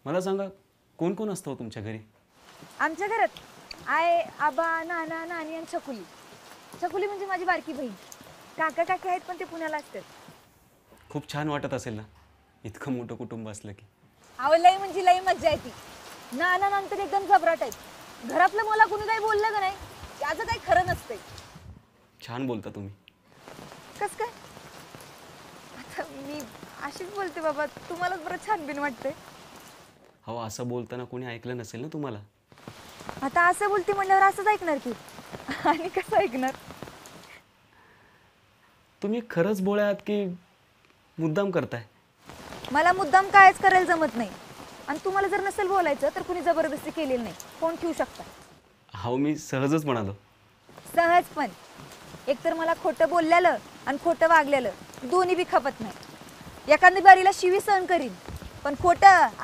मला सांगा, कोण कोण असतं तुमच्या घरी? आमच्या घरात आय, आबा, नाना, नानी आणि छकुली. छकुली म्हणजे माझी बारकी बहीण. काका काकी आहेत पण ते पुण्याला असतात. खूप छान वाटत असेल ना इतकं मोठं कुटुंब असलं की? अहो लई म्हणजे लई मज्जा येते. नाना नंतर एकदम घबराट आहेत. घरातलं मला कुणी काही बोललं का नाही त्याचं काही खरं नसतंय. छान बोलता तुम्ही. कस काय? आता मी अशीच बोलते बाबा, तुम्हालाच बरं छान बिन वाटतंय. हो, असं बोलताना कोणी ऐकलं नसेल ना तुम्हाला? आता असं बोलते म्हणल्यावर असंच ऐकणार की. आणि कसं ऐकणार? तुम्ही खरंच भोळे आहात की मुद्दाम करताय? मला मुद्दाम कायच करायला जमत नाही. आणि तुम्हाला जर नसेल बोलायचं तर कुणी जबरदस्ती केलेली नाही. फोन ठेवू शकता. हो, मी सहजच म्हणालो. सहज पण. एकतर मला खोटं बोललेलं आणि खोटं वागलेलं दोन्ही बी खपत नाही. एखाद्या बारीला शिवी सहन करीन पण खोटं